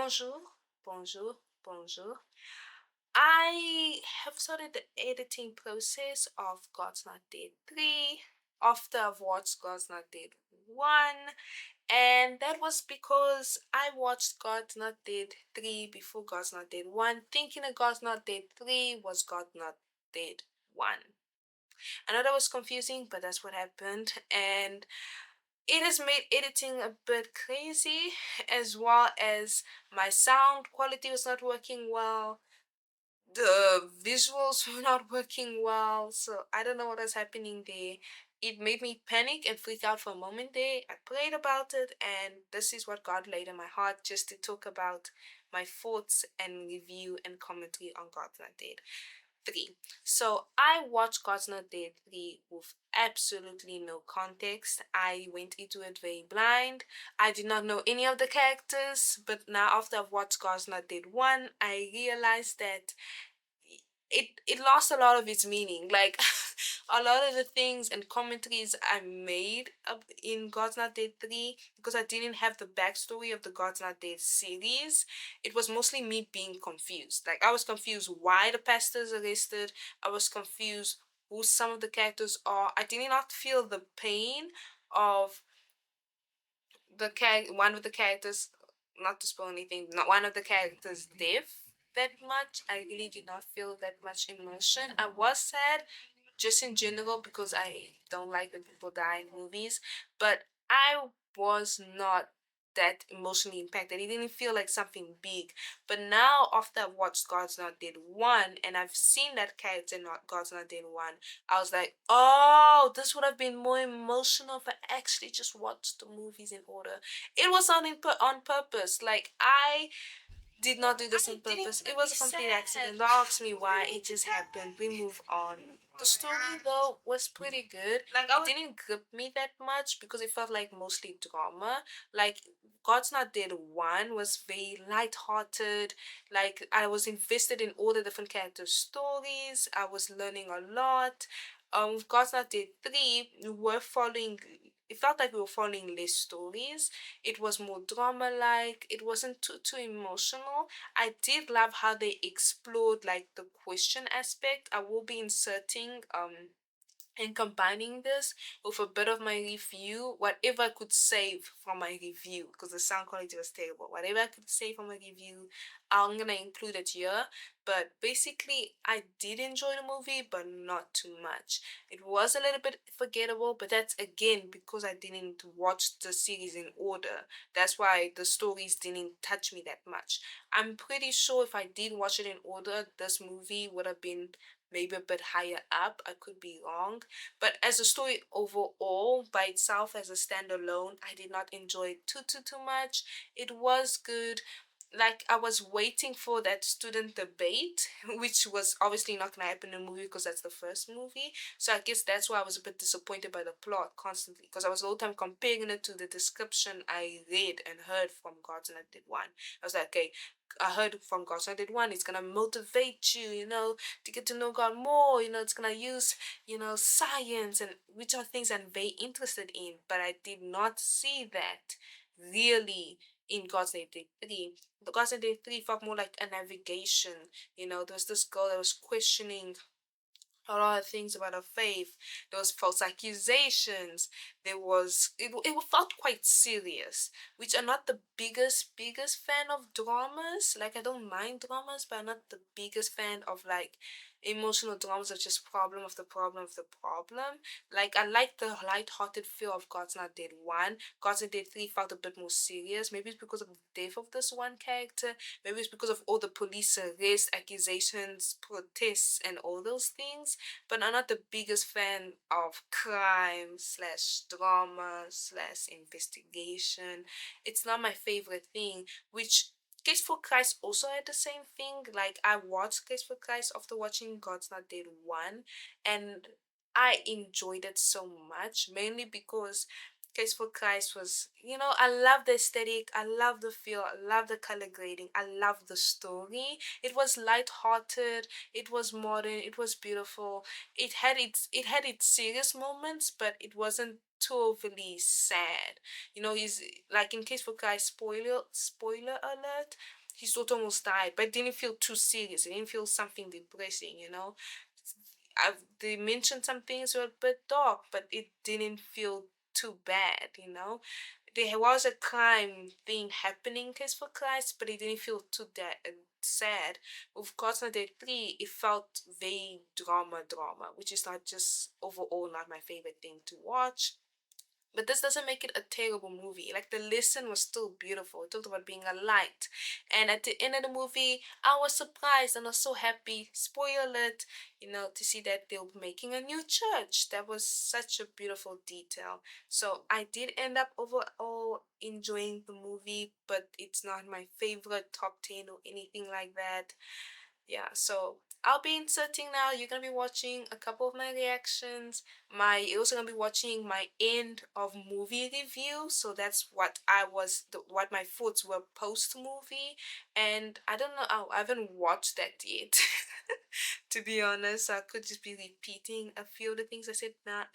Bonjour, bonjour, bonjour. I have started the editing process of God's Not Dead 3 after I've watched God's Not Dead 1, and that was because I watched God's Not Dead 3 before God's Not Dead 1, thinking that God's Not Dead 3 was God Not Dead 1. I know that was confusing, but that's what happened, and it has made editing a bit crazy, as well as my sound quality was not working well. The visuals were not working well, so I don't know what was happening there. It made me panic and freak out for a moment there. I prayed about it, and this is what God laid in my heart just to talk about my thoughts and review and commentary on God's Not Dead 3. So I watched God's Not Dead 3 with absolutely no context. I went into it very blind. I did not know any of the characters, but now after I've watched God's Not Dead 1, I realized that it lost a lot of its meaning. Like a lot of the things and commentaries I made up in God's Not Dead 3, because I didn't have the backstory of the God's Not Dead series, it was mostly me being confused. Like I was confused why the pastor is arrested. I was confused who some of the characters are. I did not feel the pain of one of the characters, not to spoil anything, not one of the characters' death that much. I really did not feel that much emotion. I was sad just in general because I don't like when people die in movies, but I was not that emotionally impacted. It didn't feel like something big. But now, after I've watched God's Not Dead 1 and I've seen that character in God's Not Dead 1, I was like, oh, this would have been more emotional if I actually just watched the movies in order. It was not on purpose. Like, I did not do this on purpose. It was a complete accident. Don't ask me why. It just happened. We move on. The story though was pretty good. Like it didn't grip me that much because it felt like mostly drama. Like God's Not Dead 1 was very light-hearted. Like I was invested in all the different characters' stories. I was learning a lot. With God's Not Dead 3, we were following, it felt like we were following less stories. It was more drama like. It wasn't too emotional. I did love how they explored like the question aspect. I will be inserting and combining this with a bit of my review, whatever I could save from my review, because the sound quality was terrible. Whatever I could save from my review, I'm gonna include it here. But basically, I did enjoy the movie, but not too much. It was a little bit forgettable, but that's again because I didn't watch the series in order. That's why the stories didn't touch me that much. I'm pretty sure if I did watch it in order, this movie would have been maybe a bit higher up. I could be wrong. But as a story overall, by itself as a standalone, I did not enjoy it too much. It was good. Like I was waiting for that student debate, which was obviously not gonna happen in the movie because that's the first movie. So I guess that's why I was a bit disappointed by the plot constantly, because I was all the time comparing it to the description I read and heard from Gods and I did one. I was like, okay, I heard from God, so I did one. It's gonna motivate you, to get to know God more. It's gonna use, science, and which are things I'm very interested in. But I did not see that really in God's Day 3. The God's Day 3 felt more like a navigation. There was this girl that was questioning a lot of things about her faith. There was false accusations. It felt quite serious, which I'm not the biggest fan of dramas. Like I don't mind dramas, but I'm not the biggest fan of like emotional dramas of just problem of the problem of the problem. Like I like the light-hearted feel of God's Not Dead 1. God's Not Dead 3 felt a bit more serious. Maybe it's because of the death of this one character. Maybe it's because of all the police arrests, accusations, protests, and all those things. But I'm not the biggest fan of crime slash drama slash investigation. It's not my favorite thing, which Case for Christ also had the same thing. Like I watched Case for Christ after watching God's Not Dead 1, and I enjoyed it so much, mainly because Case for Christ was, I love the aesthetic, I love the feel, I love the color grading, I love the story. It was light-hearted, it was modern, it was beautiful. It had its serious moments, but it wasn't too overly sad. He's like in Case for Christ, spoiler alert. His daughter almost died, but it didn't feel too serious. It didn't feel something depressing. They mentioned some things were a bit dark, but it didn't feel too bad. There was a crime thing happening, Case for Christ, but it didn't feel too sad. With God's Not Dead 3, it felt very drama, which is not just overall not my favorite thing to watch. But this doesn't make it a terrible movie. Like the lesson was still beautiful. It talked about being a light. And at the end of the movie, I was surprised and I was so happy, spoiler alert, to see that they were making a new church. That was such a beautiful detail. So I did end up overall enjoying the movie, but it's not my favorite top 10 or anything like that. Yeah, so I'll be inserting now. You're gonna be watching a couple of my reactions. You're also gonna be watching my end of movie review. So that's what my thoughts were post movie. And I don't know. I haven't watched that yet. To be honest, I could just be repeating a few of the things I said a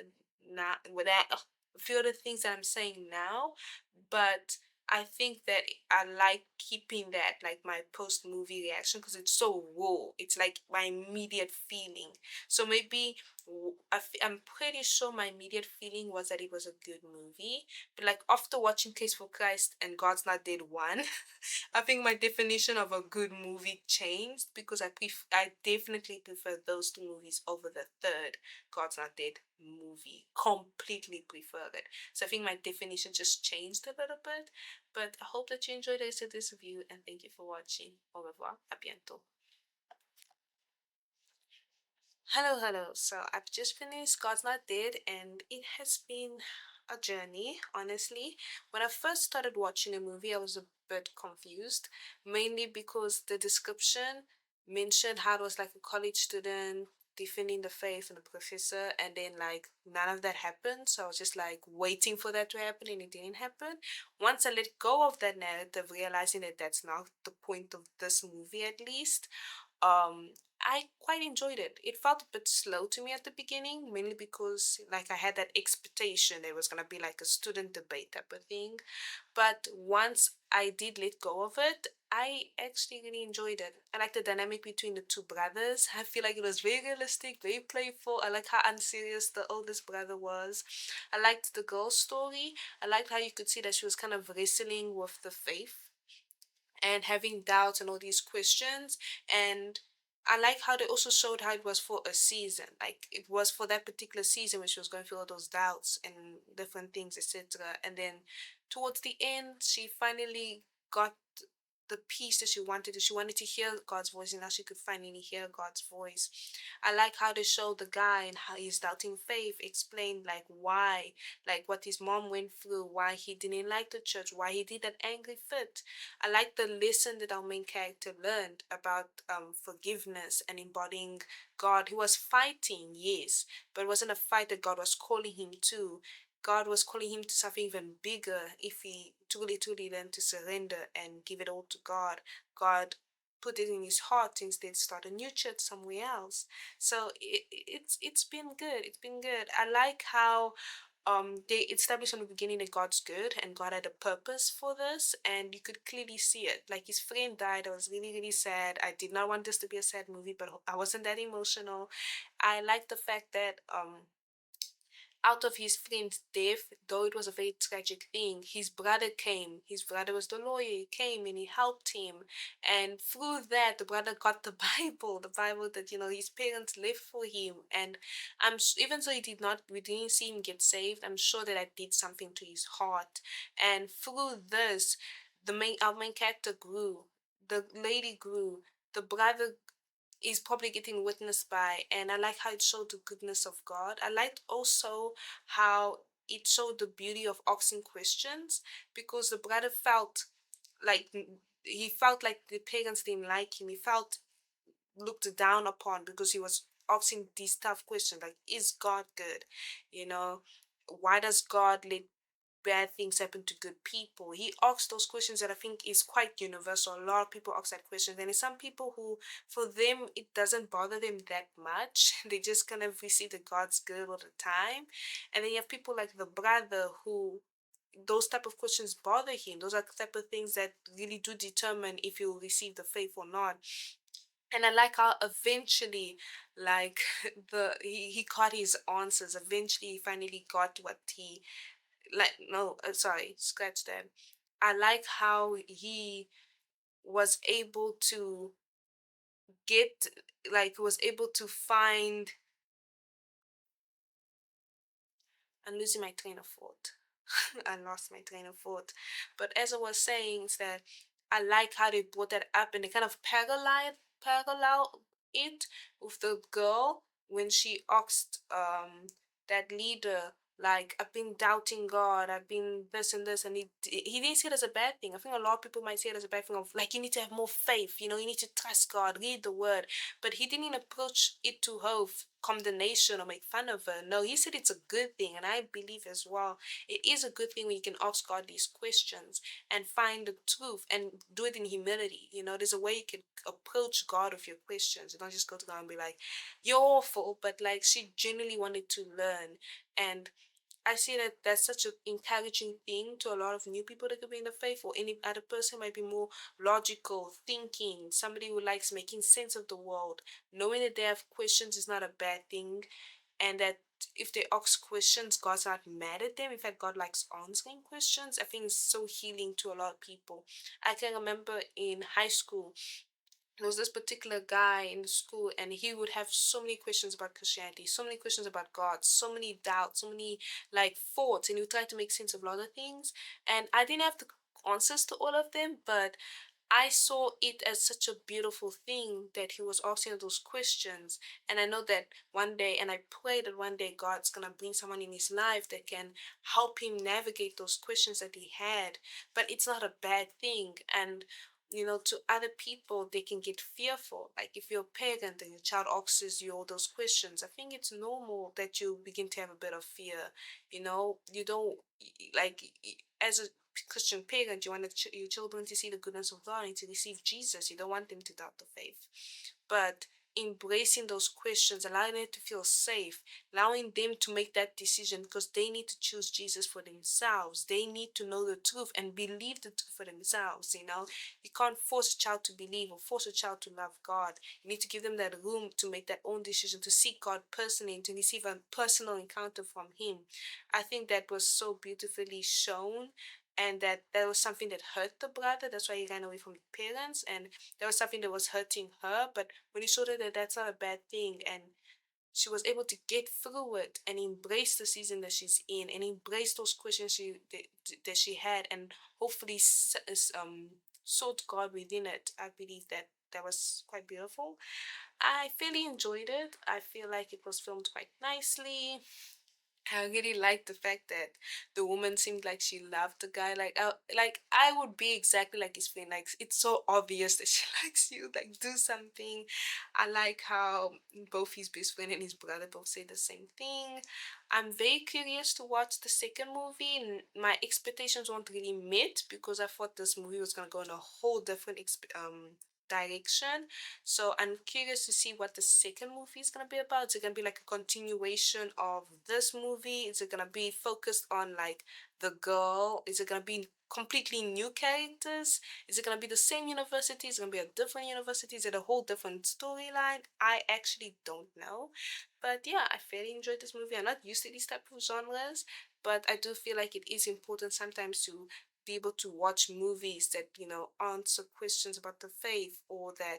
few of the things that I'm saying now, but I think that I like keeping that like my post movie reaction because it's so raw. It's like my immediate feeling. So maybe I'm pretty sure my immediate feeling was that it was a good movie. But like after watching Case for Christ and God's Not Dead 1, I think my definition of a good movie changed because I definitely prefer those two movies over the third God's Not Dead movie. Completely prefer it. So I think my definition just changed a little bit. But I hope that you enjoyed this review and thank you for watching. Au revoir. À bientôt. Hello. So I've just finished God's Not Dead and it has been a journey, honestly. When I first started watching a movie, I was a bit confused, mainly because the description mentioned how it was like a college student defending the faith and the professor, and then like none of that happened. So I was just like waiting for that to happen, and it didn't happen. Once I let go of that narrative, realizing that that's not the point of this movie, at least, um I quite enjoyed it. It felt a bit slow to me at the beginning, mainly because like I had that expectation there was gonna be like a student debate type of thing. But once I did let go of it, I actually really enjoyed it. I like the dynamic between the two brothers. I feel like it was very realistic, very playful. I like how unserious the oldest brother was. I liked the girl's story. I liked how you could see that she was kind of wrestling with the faith and having doubts and all these questions. And I like how they also showed how it was for a season. Like it was for that particular season when she was going through all those doubts and different things, etc. And then towards the end, she finally got the peace that she wanted. She wanted to hear God's voice, and now she could finally hear God's voice. I like how they showed the guy and how he's doubting faith, explained like why, like what his mom went through, why he didn't like the church, why he did that angry fit. I like the lesson that our main character learned about forgiveness and embodying God. He was fighting, yes, but it wasn't a fight that God was calling him to. God was calling him to something even bigger if he truly learned to surrender and give it all to God. God put it in his heart to instead start a new church somewhere else. So it's been good. It's been good. I like how they established from the beginning that God's good and God had a purpose for this, and you could clearly see it. Like his friend died. I was really sad. I did not want this to be a sad movie, but I wasn't that emotional. I like the fact that out of his friend's death, though it was a very tragic thing, his brother came. His brother was the lawyer. He came and he helped him. And through that, the brother got the Bible, the Bible that, his parents left for him. And even though we didn't see him get saved, I'm sure that I did something to his heart. And through this, our main character grew. The lady grew. The brother is probably getting witnessed by, and I like how it showed the goodness of God. I liked also how it showed the beauty of asking questions, because the brother felt like he felt like the parents didn't like him. He felt looked down upon because he was asking these tough questions like, is God good? you know why does God let bad things happen to good people. He asks those questions that I think is quite universal. A lot of people ask that question. And there's some people who, for them, it doesn't bother them that much. They just kind of receive the God's good all the time. And then you have people like the brother who those type of questions bother him. Those are the type of things that really do determine if you will receive the faith or not. And I like how eventually, like he got his answers. Eventually, he finally got what he like. No, sorry, scratch that. I like how he was able to get, like, was able to find. I'm losing my train of thought. I lost my train of thought. But as I was saying, is that I like how they brought that up and they kind of parallel it with the girl when she asked that leader, like, I've been doubting God, I've been this and this, and he didn't see it as a bad thing. I think a lot of people might see it as a bad thing of like, you need to have more faith, you know, you need to trust God, read the word. But he didn't approach it to her with condemnation or make fun of her. No, he said it's a good thing, and I believe as well it is a good thing when you can ask God these questions and find the truth and do it in humility. You know, there's a way you can approach God with your questions. You don't just go to God and be like, you're awful, but like she genuinely wanted to learn. And I see that that's such an encouraging thing to a lot of new people that could be in the faith, or any other person might be more logical, thinking, somebody who likes making sense of the world. Knowing that they have questions is not a bad thing, and that if they ask questions, God's not mad at them. In fact, God likes answering questions. I think it's so healing to a lot of people. I can remember in high school, there was this particular guy in the school, and he would have so many questions about Christianity, so many questions about God, so many doubts, so many like thoughts, and he would try to make sense of a lot of things. And I didn't have the answers to all of them, but I saw it as such a beautiful thing that he was asking those questions. And I know that one day, and I pray that one day God's gonna bring someone in his life that can help him navigate those questions that he had. But it's not a bad thing. And you know, to other people, they can get fearful. Like if you're a parent and your child asks you all those questions, I think it's normal that you begin to have a bit of fear. You know, you don't like as a Christian parent, you want your children to see the goodness of God and to receive Jesus. You don't want them to doubt the faith. But embracing those questions, allowing them to feel safe, allowing them to make that decision because they need to choose Jesus for themselves. They need to know the truth and believe the truth for themselves. You know, you can't force a child to believe or force a child to love God. You need to give them that room to make that own decision, to seek God personally and to receive a personal encounter from Him. I think that was so beautifully shown, and that was something that hurt the brother. That's why he ran away from the parents, and that was something that was hurting her. But when he showed her that that's not a bad thing, and she was able to get through it and embrace the season that she's in and embrace those questions that she had, and hopefully sought God within it. I believe that that was quite beautiful. I really enjoyed it. I feel like it was filmed quite nicely. I really liked the fact that the woman seemed like she loved the guy. Like I would be exactly like his friend. Like it's so obvious that she likes you. Like do something. I like how both his best friend and his brother both say the same thing. I'm very curious to watch the second movie. My expectations weren't really met because I thought this movie was gonna go in a whole different direction. So I'm curious to see what the second movie is gonna be about. Is it gonna be like a continuation of this movie? Is it gonna be focused on like the girl? Is it gonna be completely new characters? Is it gonna be the same university? Is it gonna be a different university? Is it a whole different storyline? I actually don't know. But yeah, I fairly enjoyed this movie. I'm not used to these type of genres, but I do feel like it is important sometimes to be able to watch movies that, you know, answer questions about the faith, or that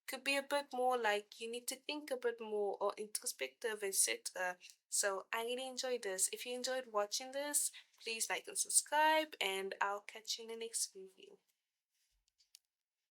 could be a bit more like you need to think a bit more or introspective, etc. So I really enjoyed this. If you enjoyed watching this, please like and subscribe, and I'll catch you in the next review.